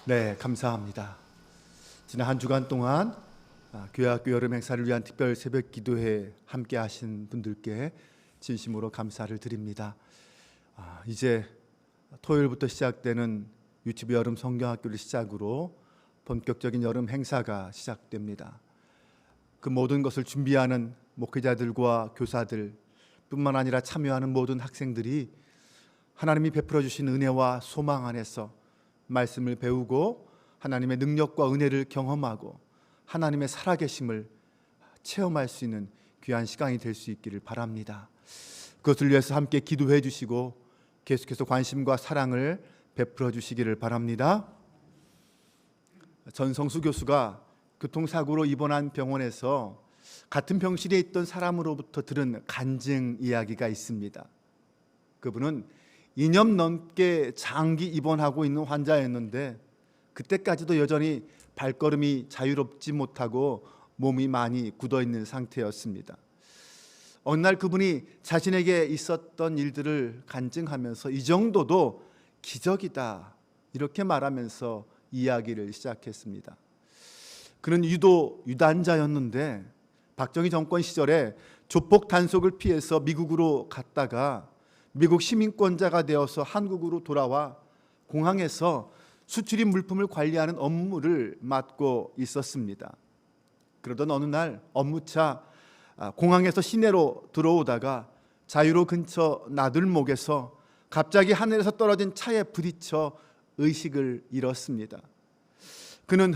네, 감사합니다. 지난 한 주간 동안 교회학교 여름 행사를 위한 특별 새벽 기도회 함께 하신 분들께 진심으로 감사를 드립니다. 이제 토요일부터 시작되는 유치부 여름 성경학교를 시작으로 본격적인 여름 행사가 시작됩니다. 그 모든 것을 준비하는 목회자들과 교사들 뿐만 아니라 참여하는 모든 학생들이 하나님이 베풀어 주신 은혜와 소망 안에서 말씀을 배우고 하나님의 능력과 은혜를 경험하고 하나님의 살아계심을 체험할 수 있는 귀한 시간이 될 수 있기를 바랍니다. 그것을 위해서 함께 기도해 주시고 계속해서 관심과 사랑을 베풀어 주시기를 바랍니다. 전성수 교수가 교통사고로 입원한 병원에서 같은 병실에 있던 사람으로부터 들은 간증 이야기가 있습니다. 그분은 2년 넘게 장기 입원하고 있는 환자였는데 그때까지도 여전히 발걸음이 자유롭지 못하고 몸이 많이 굳어있는 상태였습니다. 어느 날 그분이 자신에게 있었던 일들을 간증하면서 이 정도도 기적이다 이렇게 말하면서 이야기를 시작했습니다. 그는 유단자였는데 박정희 정권 시절에 조폭 단속을 피해서 미국으로 갔다가 미국 시민권자가 되어서 한국으로 돌아와 공항에서 수출입 물품을 관리하는 업무를 맡고 있었습니다. 그러던 어느 날 업무차 공항에서 시내로 들어오다가 자유로 근처 나들목에서 갑자기 하늘에서 떨어진 차에 부딪혀 의식을 잃었습니다. 그는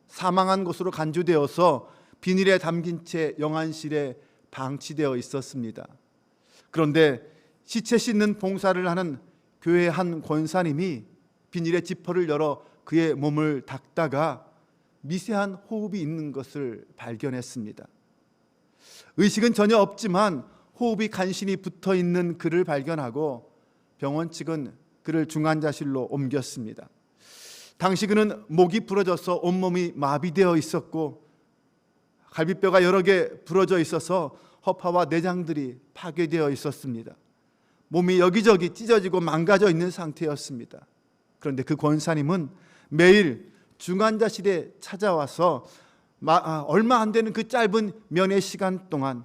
사망한 것으로 간주되어서 비닐에 담긴 채 영안실에 방치되어 있었습니다. 그런데 시체 씻는 봉사를 하는 교회 한 권사님이 비닐의 지퍼를 열어 그의 몸을 닦다가 미세한 호흡이 있는 것을 발견했습니다. 의식은 전혀 없지만 호흡이 간신히 붙어 있는 그를 발견하고 병원 측은 그를 중환자실로 옮겼습니다. 당시 그는 목이 부러져서 온몸이 마비되어 있었고 갈비뼈가 여러 개 부러져 있어서 허파와 내장들이 파괴되어 있었습니다. 몸이 여기저기 찢어지고 망가져 있는 상태였습니다. 그런데 그 권사님은 매일 중환자실에 찾아와서 얼마 안 되는 그 짧은 면회 시간 동안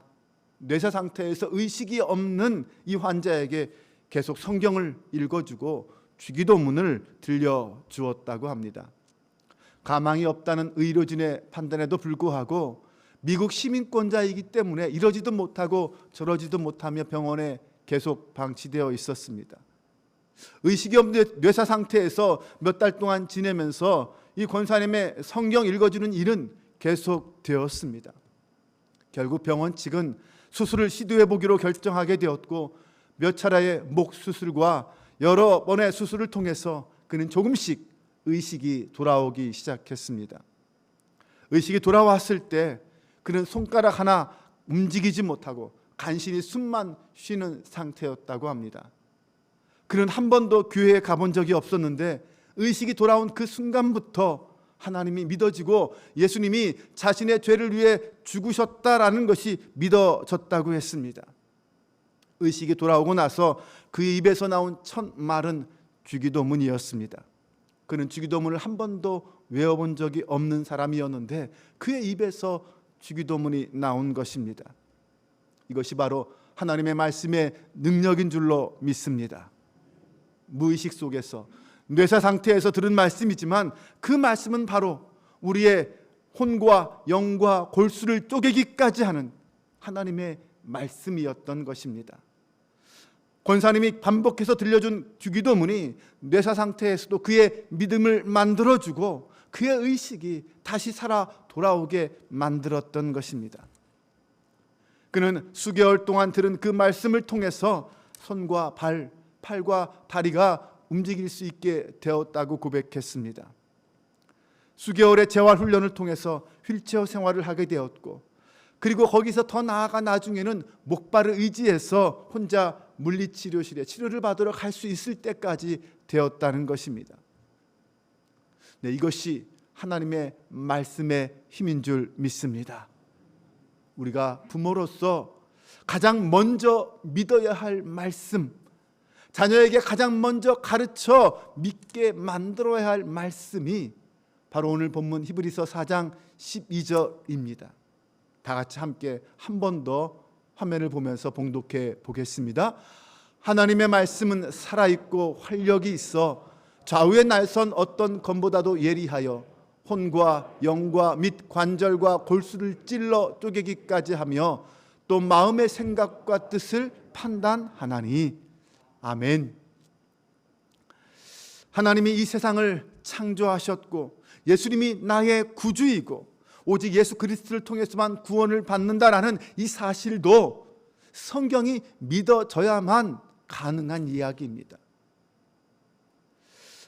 뇌사 상태에서 의식이 없는 이 환자에게 계속 성경을 읽어주고 주기도문을 들려주었다고 합니다. 가망이 없다는 의료진의 판단에도 불구하고 미국 시민권자이기 때문에 이러지도 못하고 저러지도 못하며 병원에 계속 방치되어 있었습니다. 의식이 없는 뇌사 상태에서 몇 달 동안 지내면서 이 권사님의 성경 읽어주는 일은 계속되었습니다. 결국 병원 측은 수술을 시도해 보기로 결정하게 되었고 몇 차례의 목 수술과 여러 번의 수술을 통해서 그는 조금씩 의식이 돌아오기 시작했습니다. 의식이 돌아왔을 때 그는 손가락 하나 움직이지 못하고 간신히 숨만 쉬는 상태였다고 합니다. 그는 한 번도 교회에 가본 적이 없었는데 의식이 돌아온 그 순간부터 하나님이 믿어지고 예수님이 자신의 죄를 위해 죽으셨다라는 것이 믿어졌다고 했습니다. 의식이 돌아오고 나서 그의 입에서 나온 첫 말은 주기도문이었습니다. 그는 주기도문을 한 번도 외워본 적이 없는 사람이었는데 그의 입에서 주기도문이 나온 것입니다. 이것이 바로 하나님의 말씀의 능력인 줄로 믿습니다. 무의식 속에서 뇌사 상태에서 들은 말씀이지만 그 말씀은 바로 우리의 혼과 영과 골수를 쪼개기까지 하는 하나님의 말씀이었던 것입니다. 권사님이 반복해서 들려준 주기도문이 뇌사 상태에서도 그의 믿음을 만들어주고 그의 의식이 다시 살아 돌아오게 만들었던 것입니다. 그는 수개월 동안 들은 그 말씀을 통해서 손과 팔과 다리가 움직일 수 있게 되었다고 고백했습니다. 수개월의 재활 훈련을 통해서 휠체어 생활을 하게 되었고 그리고 거기서 더 나아가 나중에는 목발을 의지해서 혼자 물리치료실에 치료를 받으러 갈 수 있을 때까지 되었다는 것입니다. 네, 이것이 하나님의 말씀의 힘인 줄 믿습니다. 우리가 부모로서 가장 먼저 믿어야 할 말씀, 자녀에게 가장 먼저 가르쳐 믿게 만들어야 할 말씀이 바로 오늘 본문 히브리서 4장 12절입니다. 다 같이 함께 한 번 더 화면을 보면서 봉독해 보겠습니다. 하나님의 말씀은 살아있고 활력이 있어 좌우에 날선 어떤 검보다도 예리하여 혼과 영과 및 관절과 골수를 찔러 쪼개기까지 하며 또 마음의 생각과 뜻을 판단하나니. 아멘. 하나님이 이 세상을 창조하셨고 예수님이 나의 구주이고 오직 예수 그리스도를 통해서만 구원을 받는다라는 이 사실도 성경이 믿어져야만 가능한 이야기입니다.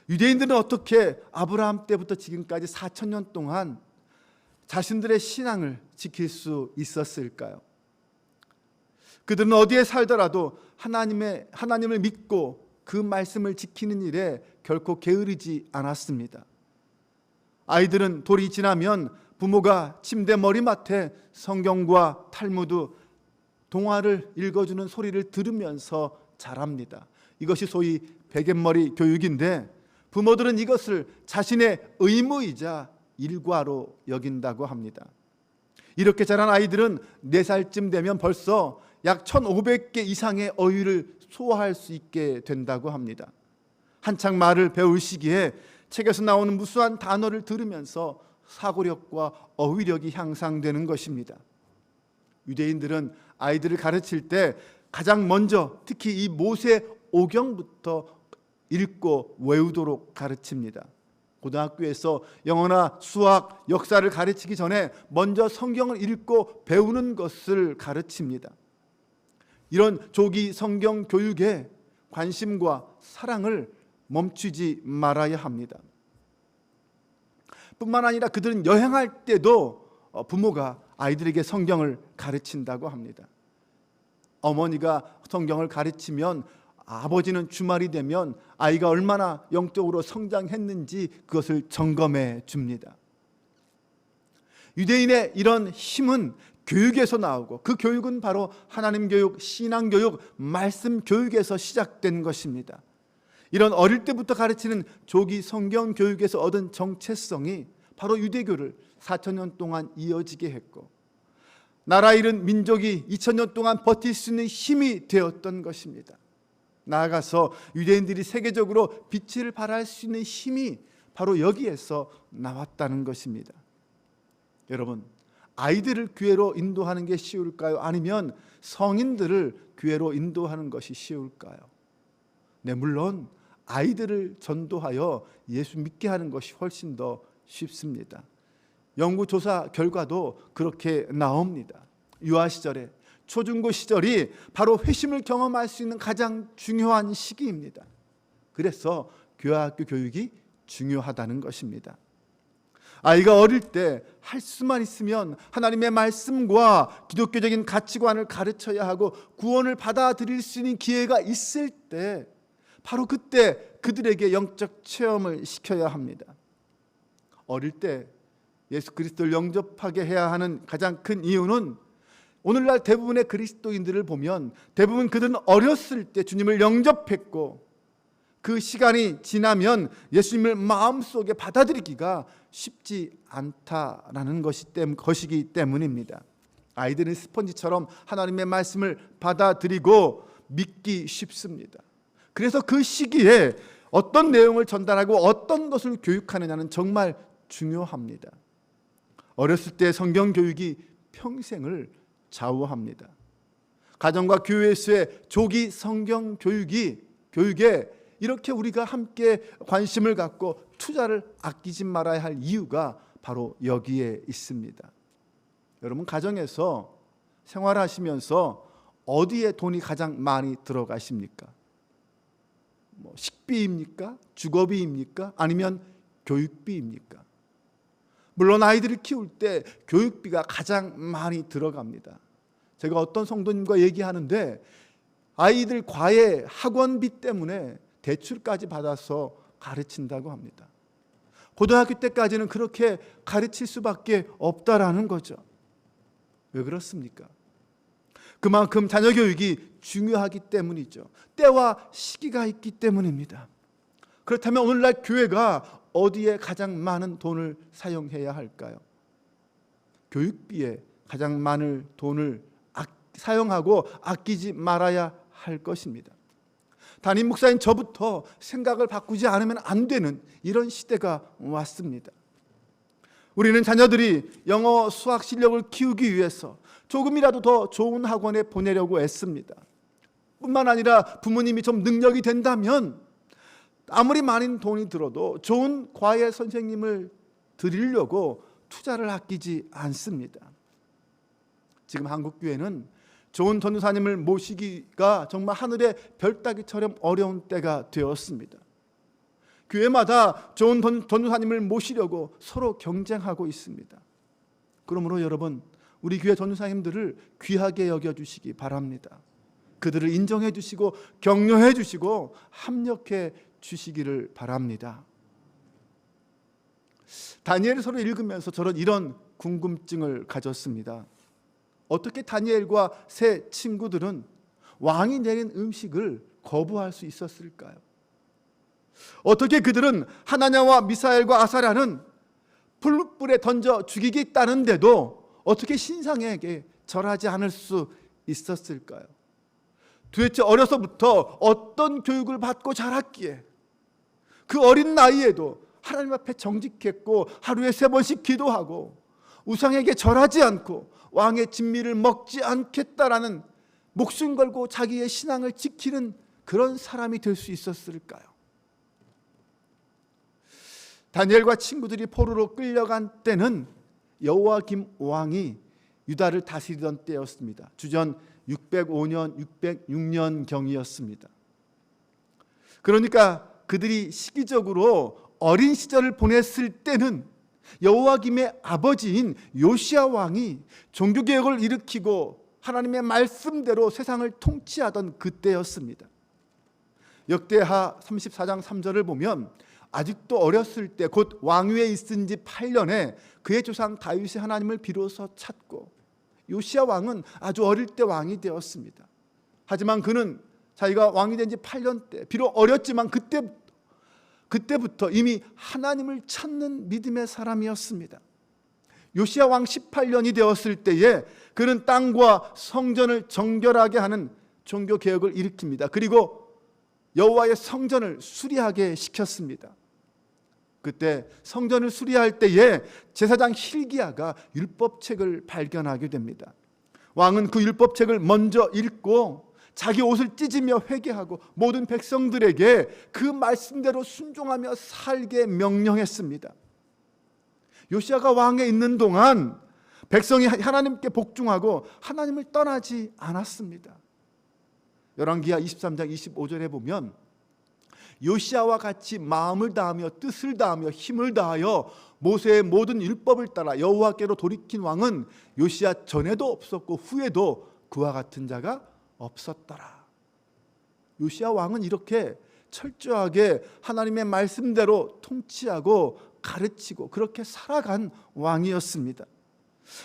유대인들은 어떻게 아브라함 때부터 지금까지 4,000년 동안 자신들의 신앙을 지킬 수 있었을까요? 그들은 어디에 살더라도 하나님을 믿고 그 말씀을 지키는 일에 결코 게으르지 않았습니다. 아이들은 돌이 지나면 부모가 침대 머리맡에 성경과 탈무드, 동화를 읽어주는 소리를 들으면서 자랍니다. 이것이 소위 베갯머리 교육인데 부모들은 이것을 자신의 의무이자 일과로 여긴다고 합니다. 이렇게 자란 아이들은 4살쯤 되면 벌써 약 1,500개 이상의 어휘를 소화할 수 있게 된다고 합니다. 한창 말을 배울 시기에 책에서 나오는 무수한 단어를 들으면서 사고력과 어휘력이 향상되는 것입니다. 유대인들은 아이들을 가르칠 때 가장 먼저 특히 이 모세 오경부터 읽고 외우도록 가르칩니다. 고등학교에서 영어나 수학, 역사를 가르치기 전에 먼저 성경을 읽고 배우는 것을 가르칩니다. 이런 조기 성경 교육에 관심과 사랑을 멈추지 말아야 합니다. 뿐만 아니라 그들은 여행할 때도 부모가 아이들에게 성경을 가르친다고 합니다. 어머니가 성경을 가르치면 아버지는 주말이 되면 아이가 얼마나 영적으로 성장했는지 그것을 점검해 줍니다. 유대인의 이런 힘은 교육에서 나오고 그 교육은 바로 하나님 교육, 신앙 교육, 말씀 교육에서 시작된 것입니다. 이런 어릴 때부터 가르치는 조기 성경 교육에서 얻은 정체성이 바로 유대교를 4,000년 동안 이어지게 했고 나라 잃은 민족이 2,000년 동안 버틸 수 있는 힘이 되었던 것입니다. 나아가서 유대인들이 세계적으로 빛을 발할 수 있는 힘이 바로 여기에서 나왔다는 것입니다. 여러분, 아이들을 교회로 인도하는 게 쉬울까요? 아니면 성인들을 교회로 인도하는 것이 쉬울까요? 네, 물론 아이들을 전도하여 예수 믿게 하는 것이 훨씬 더 쉽습니다. 연구조사 결과도 그렇게 나옵니다. 유아 시절에, 초중고 시절이 바로 회심을 경험할 수 있는 가장 중요한 시기입니다. 그래서 교회학교 교육이 중요하다는 것입니다. 아이가 어릴 때 할 수만 있으면 하나님의 말씀과 기독교적인 가치관을 가르쳐야 하고 구원을 받아들일 수 있는 기회가 있을 때 바로 그때 그들에게 영적 체험을 시켜야 합니다. 어릴 때 예수 그리스도를 영접하게 해야 하는 가장 큰 이유는 오늘날 대부분의 그리스도인들을 보면 대부분 그들은 어렸을 때 주님을 영접했고 그 시간이 지나면 예수님을 마음속에 받아들이기가 쉽지 않다라는 것이기 때문입니다. 아이들은 스펀지처럼 하나님의 말씀을 받아들이고 믿기 쉽습니다. 그래서 그 시기에 어떤 내용을 전달하고 어떤 것을 교육하느냐는 정말 중요합니다. 어렸을 때 성경 교육이 평생을 좌우합니다. 가정과 교회에서의 조기 성경 교육에 이렇게 우리가 함께 관심을 갖고 투자를 아끼지 말아야 할 이유가 바로 여기에 있습니다. 여러분, 가정에서 생활하시면서 어디에 돈이 가장 많이 들어가십니까? 식비입니까? 주거비입니까? 아니면 교육비입니까? 물론 아이들을 키울 때 교육비가 가장 많이 들어갑니다. 제가 어떤 성도님과 얘기하는데 아이들 과외 학원비 때문에 대출까지 받아서 가르친다고 합니다. 고등학교 때까지는 그렇게 가르칠 수밖에 없다라는 거죠. 왜 그렇습니까? 그만큼 자녀 교육이 중요하기 때문이죠. 때와 시기가 있기 때문입니다. 그렇다면 오늘날 교회가 어디에 가장 많은 돈을 사용해야 할까요? 교육비에 가장 많은 돈을 사용하고 아끼지 말아야 할 것입니다. 담임 목사인 저부터 생각을 바꾸지 않으면 안 되는 이런 시대가 왔습니다. 우리는 자녀들이 영어, 수학 실력을 키우기 위해서 조금이라도 더 좋은 학원에 보내려고 애씁니다. 뿐만 아니라 부모님이 좀 능력이 된다면 아무리 많은 돈이 들어도 좋은 과외 선생님을 드리려고 투자를 아끼지 않습니다. 지금 한국 교회는 좋은 전도사님을 모시기가 정말 하늘의 별 따기처럼 어려운 때가 되었습니다. 교회마다 좋은 전도사님을 모시려고 서로 경쟁하고 있습니다. 그러므로 여러분, 우리 교회 전도사님들을 귀하게 여겨주시기 바랍니다. 그들을 인정해 주시고 격려해 주시고 합력해 주시기를 바랍니다. 다니엘서를 읽으면서 저는 이런 궁금증을 가졌습니다. 어떻게 다니엘과 세 친구들은 왕이 내린 음식을 거부할 수 있었을까요? 어떻게 그들은 하나냐와 미사엘과 아사랴는 불불에 던져 죽이겠다는데도 어떻게 신상에게 절하지 않을 수 있었을까요? 도대체 어려서부터 어떤 교육을 받고 자랐기에 그 어린 나이에도 하나님 앞에 정직했고 하루에 3번씩 기도하고 우상에게 절하지 않고 왕의 진미를 먹지 않겠다라는 목숨 걸고 자기의 신앙을 지키는 그런 사람이 될 수 있었을까요? 다니엘과 친구들이 포로로 끌려간 때는 여호야김 왕이 유다를 다스리던 때였습니다. 주전 605년, 606년 경이었습니다. 그러니까 그들이 시기적으로 어린 시절을 보냈을 때는 여호야김의 아버지인 요시야 왕이 종교개혁을 일으키고 하나님의 말씀대로 세상을 통치하던 그때였습니다. 역대하 34장 3절을 보면 아직도 어렸을 때 곧 왕위에 있은 지 8년에 그의 조상 다윗이 하나님을 비로소 찾고, 요시야 왕은 아주 어릴 때 왕이 되었습니다. 하지만 그는 자기가 왕이 된 지 8년 때 비록 어렸지만 그때부터 이미 하나님을 찾는 믿음의 사람이었습니다. 요시야 왕 18년이 되었을 때에 그는 땅과 성전을 정결하게 하는 종교 개혁을 일으킵니다. 그리고 여호와의 성전을 수리하게 시켰습니다. 그때 성전을 수리할 때에 제사장 hil기야가 율법책을 발견하게 됩니다. 왕은 그 율법책을 먼저 읽고 자기 옷을 찢으며 회개하고 모든 백성들에게 그 말씀대로 순종하며 살게 명령했습니다. 요시야가 왕에 있는 동안 백성이 하나님께 복종하고 하나님을 떠나지 않았습니다. 열왕기하 23장 25절에 보면 요시야와 같이 마음을 다하며 뜻을 다하며 힘을 다하여 모세의 모든 율법을 따라 여호와께로 돌이킨 왕은 요시야 전에도 없었고 후에도 그와 같은 자가 없었더라. 요시야 왕은 이렇게 철저하게 하나님의 말씀대로 통치하고 가르치고 그렇게 살아간 왕이었습니다.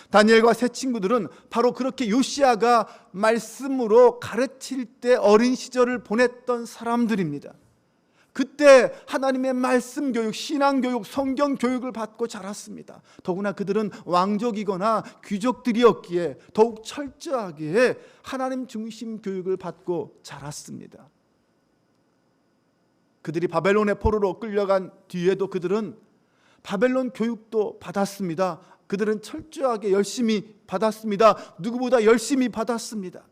다니엘과 세 친구들은 바로 그렇게 요시야가 말씀으로 가르칠 때 어린 시절을 보냈던 사람들입니다. 그때 하나님의 말씀 교육, 신앙 교육, 성경 교육을 받고 자랐습니다. 더구나 그들은 왕족이거나 귀족들이었기에 더욱 철저하게 하나님 중심 교육을 받고 자랐습니다. 그들이 바벨론의 포로로 끌려간 뒤에도 그들은 바벨론 교육도 받았습니다. 그들은 철저하게 열심히 받았습니다. 누구보다 열심히 받았습니다.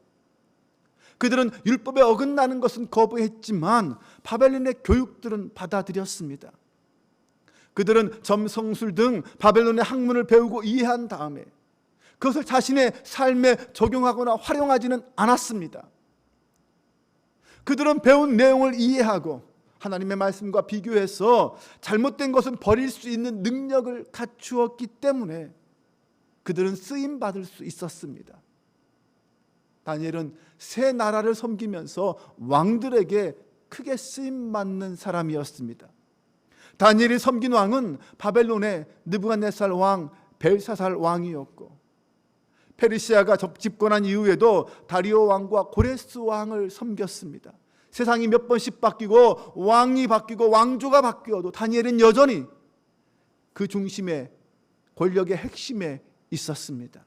그들은 율법에 어긋나는 것은 거부했지만 바벨론의 교육들은 받아들였습니다. 그들은 점성술 등 바벨론의 학문을 배우고 이해한 다음에 그것을 자신의 삶에 적용하거나 활용하지는 않았습니다. 그들은 배운 내용을 이해하고 하나님의 말씀과 비교해서 잘못된 것은 버릴 수 있는 능력을 갖추었기 때문에 그들은 쓰임받을 수 있었습니다. 다니엘은 세 나라를 섬기면서 왕들에게 크게 쓰임받는 사람이었습니다. 다니엘이 섬긴 왕은 바벨론의 느부갓네살 왕, 벨사살 왕이었고, 페르시아가 집권한 이후에도 다리오 왕과 고레스 왕을 섬겼습니다. 세상이 몇 번씩 바뀌고 왕이 바뀌고 왕조가 바뀌어도 다니엘은 여전히 그 중심에, 권력의 핵심에 있었습니다.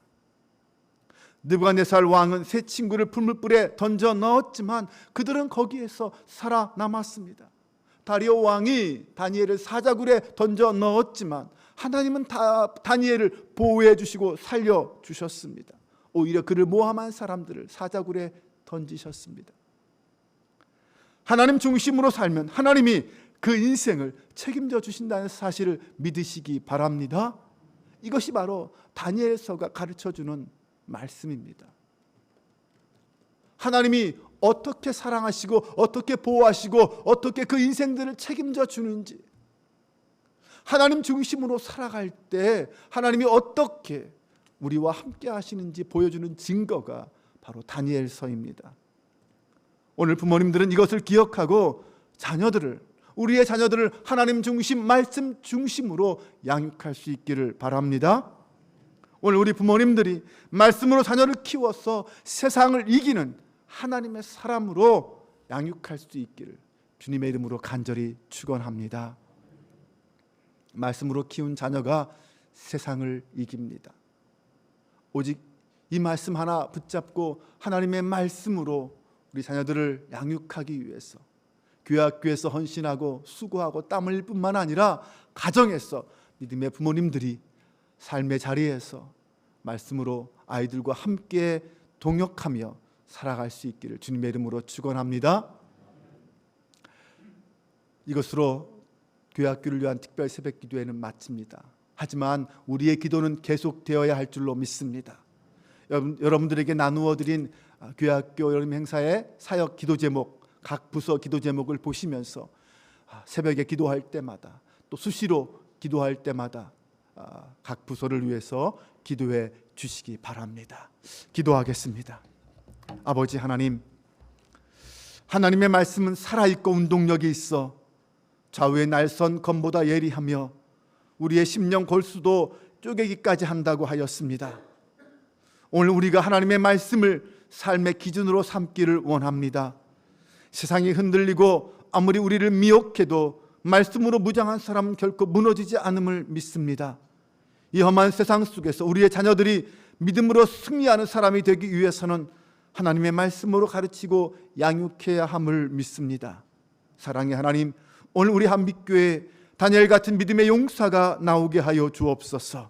느부갓네살 왕은 세 친구를 풀무불에 던져 넣었지만 그들은 거기에서 살아남았습니다. 다리오 왕이 다니엘을 사자굴에 던져 넣었지만 하나님은 다니엘을 보호해 주시고 살려 주셨습니다. 오히려 그를 모함한 사람들을 사자굴에 던지셨습니다. 하나님 중심으로 살면 하나님이 그 인생을 책임져 주신다는 사실을 믿으시기 바랍니다. 이것이 바로 다니엘서가 가르쳐주는 말씀입니다. 하나님이 어떻게 사랑하시고 어떻게 보호하시고 어떻게 그 인생들을 책임져 주는지, 하나님 중심으로 살아갈 때 하나님이 어떻게 우리와 함께 하시는지 보여주는 증거가 바로 다니엘서입니다. 오늘 부모님들은 이것을 기억하고 우리의 자녀들을 하나님 중심, 말씀 중심으로 양육할 수 있기를 바랍니다. 오늘 우리 부모님들이 말씀으로 자녀를 키워서 세상을 이기는 하나님의 사람으로 양육할 수 있기를 주님의 이름으로 간절히 축원합니다. 말씀으로 키운 자녀가 세상을 이깁니다. 오직 이 말씀 하나 붙잡고 하나님의 말씀으로 우리 자녀들을 양육하기 위해서 교회 학교에서 헌신하고 수고하고 땀 흘릴 뿐만 아니라 가정에서 믿음의 부모님들이 삶의 자리에서 말씀으로 아이들과 함께 동역하며 살아갈 수 있기를 주님의 이름으로 축원합니다. 이것으로 교회 학교를 위한 특별 새벽 기도회는 마칩니다. 하지만 우리의 기도는 계속되어야 할 줄로 믿습니다. 여러분들에게 나누어 드린 교회 학교 여름 행사의 사역 기도 제목, 각 부서 기도 제목을 보시면서 새벽에 기도할 때마다 또 수시로 기도할 때마다 각 부서를 위해서 기도해 주시기 바랍니다. 기도하겠습니다. 아버지 하나님, 하나님의 말씀은 살아있고 운동력이 있어 좌우의 날선 검보다 예리하며 우리의 심령 골수도 쪼개기까지 한다고 하였습니다. 오늘 우리가 하나님의 말씀을 삶의 기준으로 삼기를 원합니다. 세상이 흔들리고 아무리 우리를 미혹해도 말씀으로 무장한 사람은 결코 무너지지 않음을 믿습니다. 이 험한 세상 속에서 우리의 자녀들이 믿음으로 승리하는 사람이 되기 위해서는 하나님의 말씀으로 가르치고 양육해야 함을 믿습니다. 사랑의 하나님, 오늘 우리 한빛교회 다니엘 같은 믿음의 용사가 나오게 하여 주옵소서.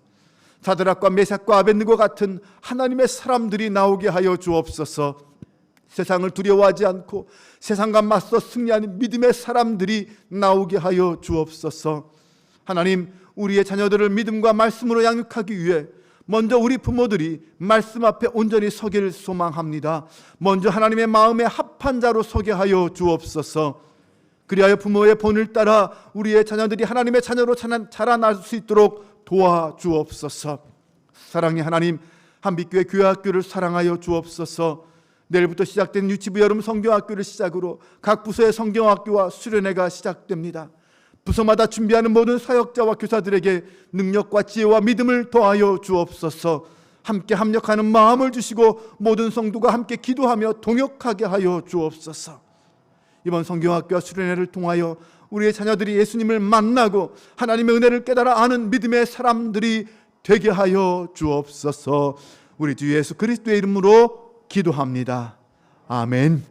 사드락과 메삭과 아벳느고 같은 하나님의 사람들이 나오게 하여 주옵소서. 세상을 두려워하지 않고 세상과 맞서 승리하는 믿음의 사람들이 나오게 하여 주옵소서. 하나님, 우리의 자녀들을 믿음과 말씀으로 양육하기 위해 먼저 우리 부모들이 말씀 앞에 온전히 서기를 소망합니다. 먼저 하나님의 마음에 합한 자로 서게 하여 주옵소서. 그리하여 부모의 본을 따라 우리의 자녀들이 하나님의 자녀로 자라날 수 있도록 도와주옵소서. 사랑의 하나님, 한빛교회 교회 학교를 사랑하여 주옵소서. 내일부터 시작된 유치부 여름 성경학교를 시작으로 각 부서의 성경학교와 수련회가 시작됩니다. 부서마다 준비하는 모든 사역자와 교사들에게 능력과 지혜와 믿음을 더하여 주옵소서. 함께 합력하는 마음을 주시고 모든 성도가 함께 기도하며 동역하게 하여 주옵소서. 이번 성경학교와 수련회를 통하여 우리의 자녀들이 예수님을 만나고 하나님의 은혜를 깨달아 아는 믿음의 사람들이 되게 하여 주옵소서. 우리 주 예수 그리스도의 이름으로 기도합니다. 아멘.